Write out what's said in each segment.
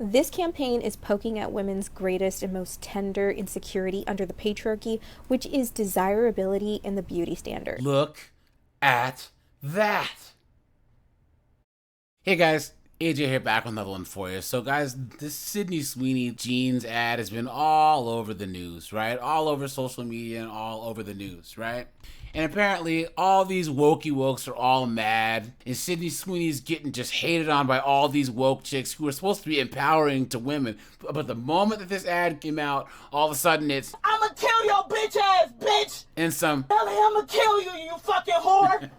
This campaign is poking at women's greatest and most tender insecurity under the patriarchy, which is desirability and the beauty standard. Look at that. Hey guys, AJ here back on Level 1 for you. So guys, this Sydney Sweeney jeans ad has been all over the news, right? All over social media and all over the news, right? And apparently all these wokey wokes are all mad, and Sydney Sweeney's getting just hated on by all these woke chicks who are supposed to be empowering to women. But the moment that this ad came out, all of a sudden it's, "I'ma kill your bitch ass, bitch!" And some, "Ellie, I'ma kill you, you fucking whore!"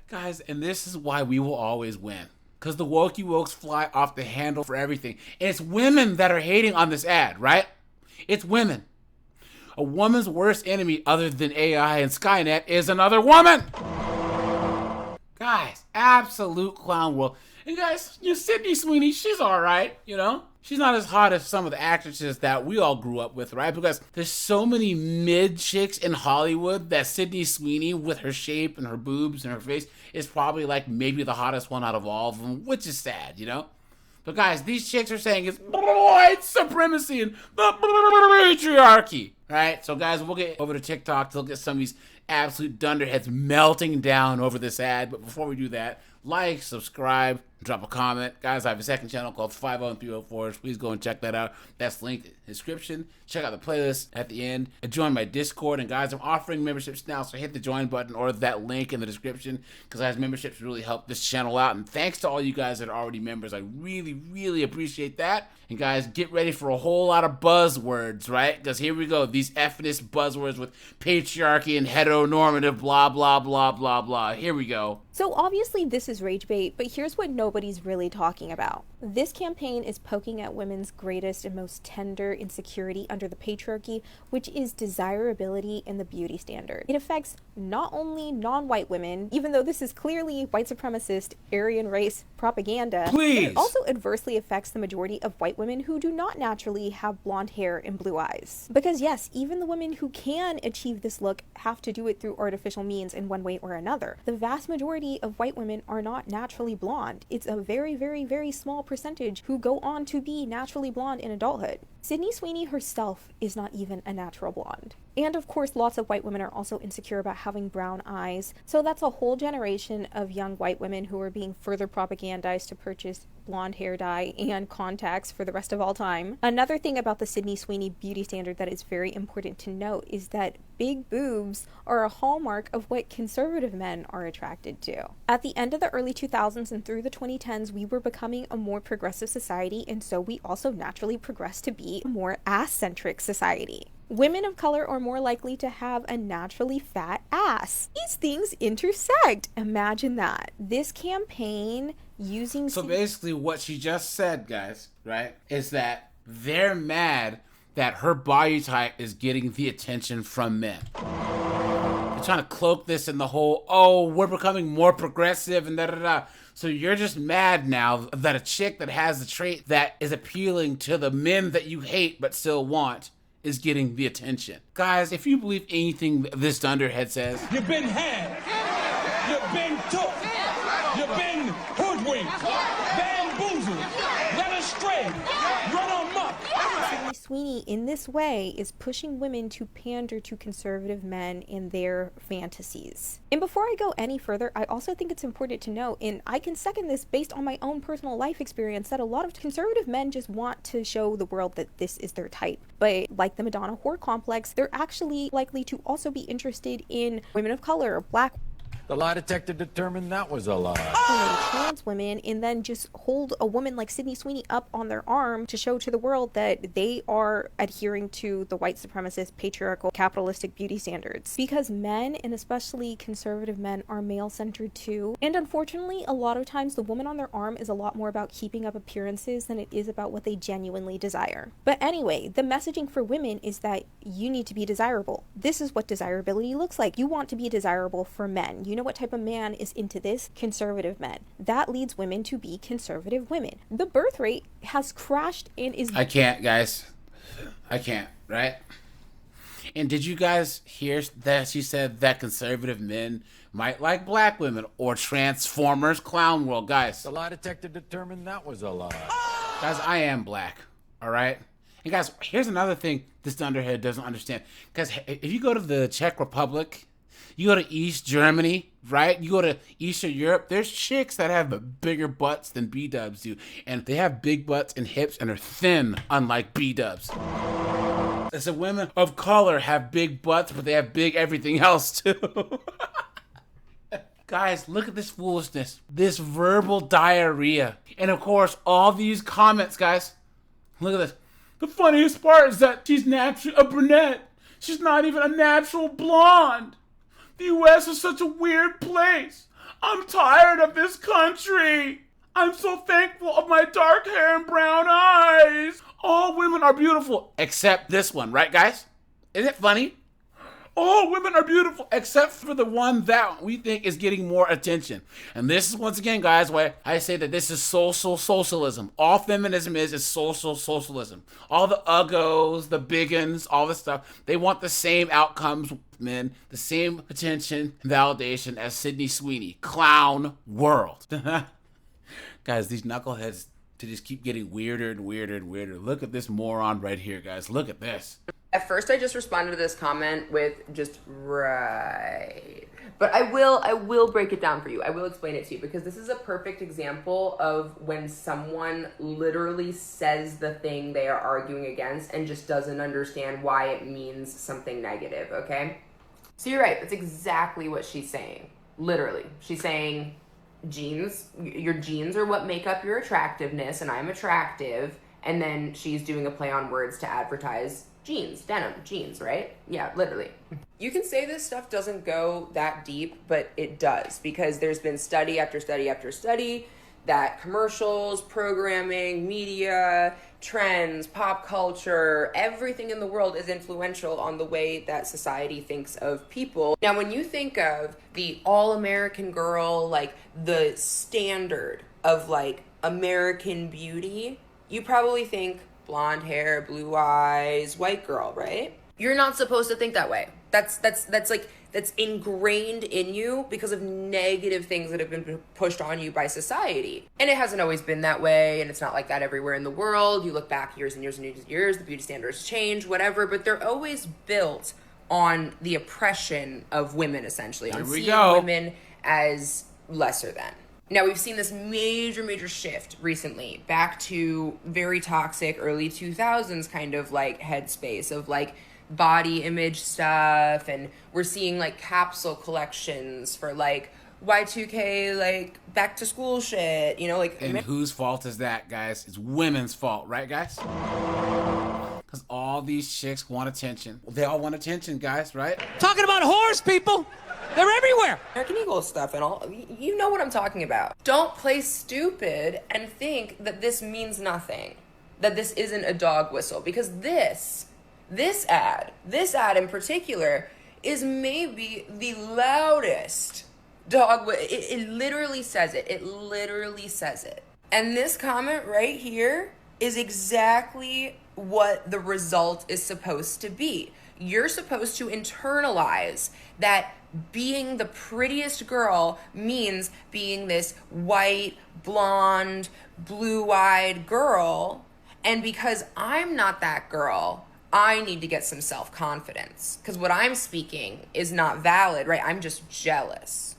Guys, and this is why we will always win. Because the wokey wokes fly off the handle for everything. And it's women that are hating on this ad, right? It's women. A woman's worst enemy other than AI and Skynet is another woman. Guys, absolute clown world. And guys, Sydney Sweeney, she's all right, you know? She's not as hot as some of the actresses that we all grew up with, right? Because there's so many mid chicks in Hollywood that Sydney Sweeney, with her shape and her boobs and her face, is probably like maybe the hottest one out of all of them, which is sad, you know? But guys, these chicks are saying it's white supremacy and the patriarchy, right? So guys, we'll get over to TikTok to look at some of these absolute dunderheads melting down over this ad. But before we do that, like, subscribe, drop a comment. Guys, I have a second channel called 50304s. Please go and check that out. That's linked in the description. Check out the playlist at the end. And join my Discord. And guys, I'm offering memberships now, so hit the join button or that link in the description, because guys, memberships really help this channel out. And thanks to all you guys that are already members. I really, really appreciate that. And guys, get ready for a whole lot of buzzwords, right? Because here we go. These feminist buzzwords with patriarchy and heteronormative blah, blah, blah, blah, blah. Here we go. So obviously this is rage bait, but here's what nobody's really talking about. This campaign is poking at women's greatest and most tender insecurity under the patriarchy, which is desirability and the beauty standard. It affects not only non-white women, even though this is clearly white supremacist, Aryan race propaganda, Please. it also adversely affects the majority of white women who do not naturally have blonde hair and blue eyes. Because yes, even the women who can achieve this look have to do it through artificial means in one way or another. The vast majority of white women are not naturally blonde. It's a very, very, very small percentage who go on to be naturally blonde in adulthood. Sydney Sweeney herself is not even a natural blonde. And of course, lots of white women are also insecure about having brown eyes. So that's a whole generation of young white women who are being further propagandized to purchase blonde hair dye and contacts for the rest of all time. Another thing about the Sydney Sweeney beauty standard that is very important to note is that big boobs are a hallmark of what conservative men are attracted to. At the end of the early 2000s and through the 2010s, we were becoming a more progressive society, and so we also naturally progressed to be a more ass-centric society. Women of color are more likely to have a naturally fat ass. These things intersect. Imagine that. This campaign using... So basically what she just said, guys, right, is that they're mad that her body type is getting the attention from men. They're trying to cloak this in the whole, oh, we're becoming more progressive and da-da-da. So you're just mad now that a chick that has the trait that is appealing to the men that you hate but still want is getting the attention. Guys, if you believe anything this dunderhead says, you've been had, you've been took, you've been hoodwinked, bamboozled, led astray, run amok. Sydney Sweeney in this way is pushing women to pander to conservative men in their fantasies. And before I go any further, I also think it's important to note, and I can second this based on my own personal life experience, that a lot of conservative men just want to show the world that this is their type. But like the Madonna whore complex, they're actually likely to also be interested in women of color, black, The lie detector determined that was a lie. trans women, and then just hold a woman like Sydney Sweeney up on their arm to show to the world that they are adhering to the white supremacist, patriarchal, capitalistic beauty standards. Because men, and especially conservative men, are male-centered too. And unfortunately, a lot of times the woman on their arm is a lot more about keeping up appearances than it is about what they genuinely desire. But anyway, the messaging for women is that you need to be desirable. This is what desirability looks like. You want to be desirable for men. You know what type of man is into this? Conservative men. That leads women to be conservative women. The birth rate has crashed and is... I can't, guys. I can't, right? And did you guys hear that she said that conservative men might like black women or Transformers Clown World? Guys, The lie detector determined that was a lie. guys, I am black, all right? And guys, here's another thing this dunderhead doesn't understand. Guys, if you go to the Czech Republic, you go to East Germany, right? You go to Eastern Europe, there's chicks that have bigger butts than B-dubs do. And they have big butts and hips and are thin, unlike B-dubs. So women of color have big butts, but they have big everything else too. Guys, look at this foolishness. This verbal diarrhea. And of course, all these comments, guys. Look at this. The funniest part is that she's naturally a brunette. She's not even a natural blonde. The U.S. is such a weird place. I'm tired of this country. I'm so thankful of my dark hair and brown eyes. All women are beautiful, except this one, right, guys? Isn't it funny? All women are beautiful, except for the one that we think is getting more attention. And this is, once again, guys, why I say that this is social socialism. All feminism is social socialism. All the uggos, the biggins, all this stuff, they want the same outcomes, men, the same attention and validation as Sydney Sweeney. Clown world. Guys, these knuckleheads to just keep getting weirder and weirder and weirder. Look at this moron right here, guys. Look at this. At first, I just responded to this comment with just right. But I will break it down for you. I will explain it to you because this is a perfect example of when someone literally says the thing they are arguing against and just doesn't understand why it means something negative, okay? So you're right. That's exactly what she's saying. Literally. She's saying your genes are what make up your attractiveness, and I'm attractive. And then she's doing a play on words to advertise jeans, denim, jeans, right? Yeah, literally. You can say this stuff doesn't go that deep, but it does, because there's been study after study after study that commercials, programming, media, trends, pop culture, everything in the world is influential on the way that society thinks of people. Now, when you think of the all-American girl, like the standard of like American beauty, you probably think blonde hair, blue eyes, white girl, right? You're not supposed to think that way. That's ingrained in you because of negative things that have been pushed on you by society. And it hasn't always been that way, and it's not like that everywhere in the world. You look back years and years and years and years, the beauty standards change, whatever, but they're always built on the oppression of women, essentially, on seeing women as lesser than. Now, we've seen this major shift recently back to very toxic early 2000s kind of like headspace of like body image stuff. And we're seeing like capsule collections for like Y2K, like back to school shit, you know, like. And whose fault is that, guys? It's women's fault, right, guys? Because all these chicks want attention. They all want attention, guys, right? Talking about whores, people. They're everywhere. American Eagle stuff and all. You know what I'm talking about. Don't play stupid and think that this means nothing. That this isn't a dog whistle. Because this ad in particular is maybe the loudest dog whistle. It literally says it. It literally says it. And this comment right here is exactly what the result is supposed to be. You're supposed to internalize that being the prettiest girl means being this white, blonde, blue-eyed girl. And because I'm not that girl, I need to get some self-confidence. Because what I'm speaking is not valid, right? I'm just jealous.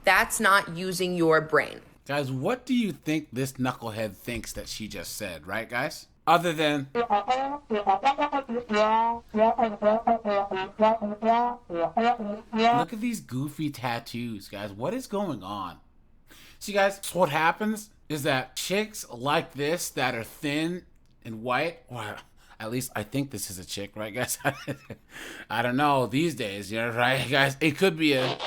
That's not using your brain. Guys, what do you think this knucklehead thinks that she just said, right, guys? Other than... Look at these goofy tattoos, guys. What is going on? See, guys, what happens is that chicks like this that are thin and white, or at least I think this is a chick, right, guys? I don't know these days, you know, right, guys? It could be a...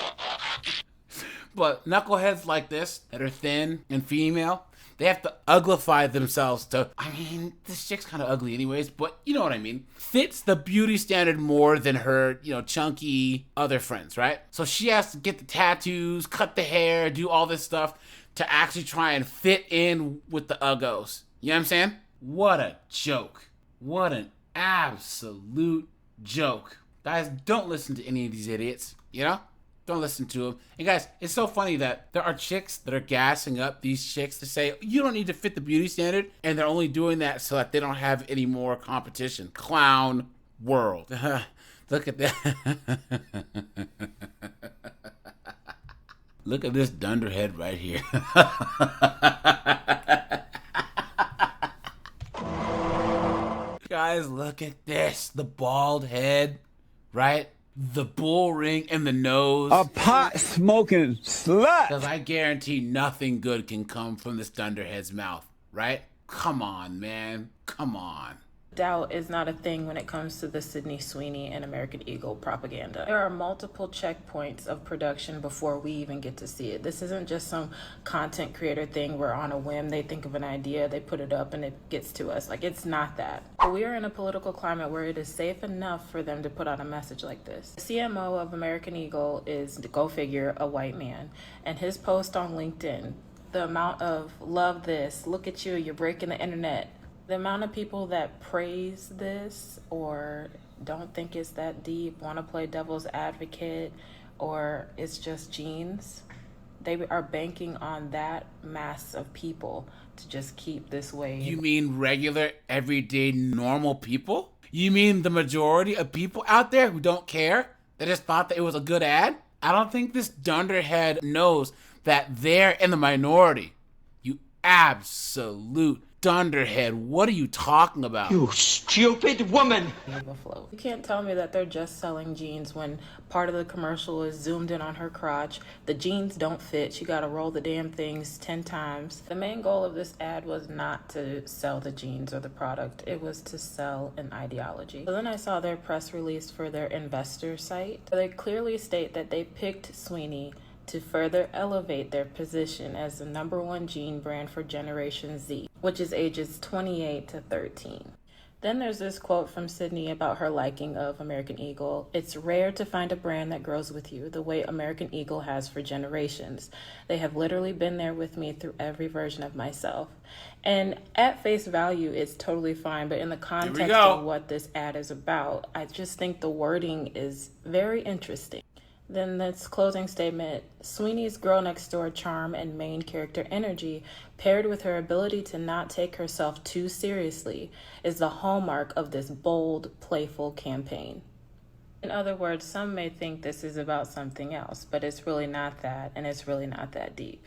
But knuckleheads like this that are thin and female, they have to uglify themselves to, I mean, this chick's kind of ugly anyways, but you know what I mean. Fits the beauty standard more than her, you know, chunky other friends, right? So she has to get the tattoos, cut the hair, do all this stuff to actually try and fit in with the uggos. You know what I'm saying? What a joke. What an absolute joke. Guys, don't listen to any of these idiots, you know? Don't listen to them. And guys, it's so funny that there are chicks that are gassing up these chicks to say, you don't need to fit the beauty standard, and they're only doing that so that they don't have any more competition. Clown world. Look at that. Look at this dunderhead right here. Guys, look at this. The bald head, right? The bull ring and the nose. A pot-smoking slut. Because I guarantee nothing good can come from this dunderhead's mouth, right? Come on, man. Come on. Doubt is not a thing when it comes to the Sydney Sweeney and American Eagle propaganda. There are multiple checkpoints of production before we even get to see it. This isn't just some content creator thing where on a whim they think of an idea, they put it up and it gets to us. Like, it's not that. But we are in a political climate where it is safe enough for them to put out a message like this. The CMO of American Eagle is, go figure, a white man. And his post on LinkedIn, the amount of love this, look at you, you're breaking the internet. The amount of people that praise this or don't think it's that deep, want to play devil's advocate, or it's just genes, they are banking on that mass of people to just keep this way. You mean regular, everyday, normal people? You mean the majority of people out there who don't care? They just thought that it was a good ad? I don't think this dunderhead knows that they're in the minority. You absolute dunderhead, what are you talking about? You stupid woman! You can't tell me that they're just selling jeans when part of the commercial is zoomed in on her crotch. The jeans don't fit. She gotta roll the damn things 10 times. The main goal of this ad was not to sell the jeans or the product. It was to sell an ideology. So then I saw their press release for their investor site. They clearly state that they picked Sweeney to further elevate their position as the #1 jean brand for Generation Z, which is ages 28 to 13. Then there's this quote from Sydney about her liking of American Eagle. It's rare to find a brand that grows with you the way American Eagle has for generations. They have literally been there with me through every version of myself. And at face value, it's totally fine. But in the context of what this ad is about, I just think the wording is very interesting. Then this closing statement, Sweeney's girl next door charm and main character energy, paired with her ability to not take herself too seriously, is the hallmark of this bold, playful campaign. In other words, some may think this is about something else, but it's really not that, and it's really not that deep.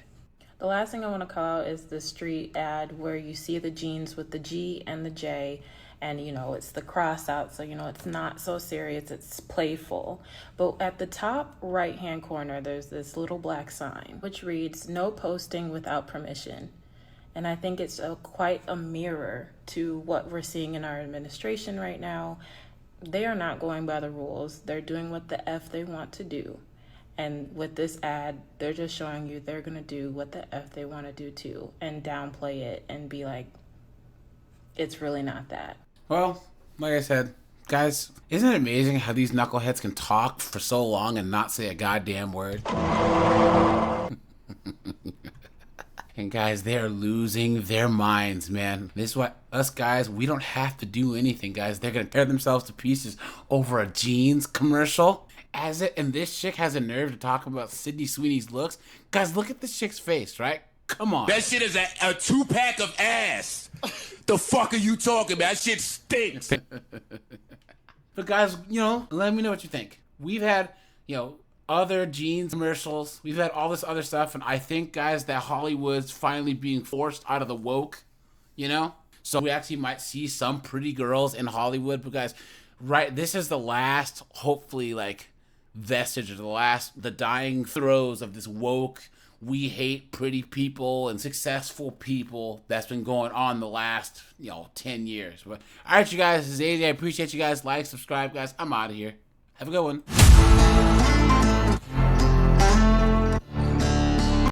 The last thing I want to call out is the street ad where you see the jeans with the G and the J, and it's the cross out, so it's not so serious, it's playful. But at the top right hand corner there's this little black sign which reads, "No posting without permission." And I think it's quite a mirror to what we're seeing in our administration right now. They are not going by the rules. They're doing what the F they want to do. And with this ad, they're just showing you they're gonna do what the F they want to do too, and downplay it and be like, it's really not that. Well, like I said, guys, isn't it amazing how these knuckleheads can talk for so long and not say a goddamn word? And guys, they are losing their minds, man. This is what us guys, we don't have to do anything, guys. They're gonna tear themselves to pieces over a jeans commercial. And this chick has a nerve to talk about Sydney Sweeney's looks. Guys, look at this chick's face, right? Come on. That shit is a 2-pack of ass. The fuck are you talking about? That shit stinks. But guys, let me know what you think. We've had, other jeans commercials. We've had all this other stuff. And I think, guys, that Hollywood's finally being forced out of the woke, So we actually might see some pretty girls in Hollywood. But guys, right, this is the last, hopefully, vestige of the dying throes of this woke, we hate pretty people and successful people that's been going on the last 10 years. But all right, you guys, this is AJ. I appreciate you guys. Like, subscribe, guys. I'm out of here. Have a good one.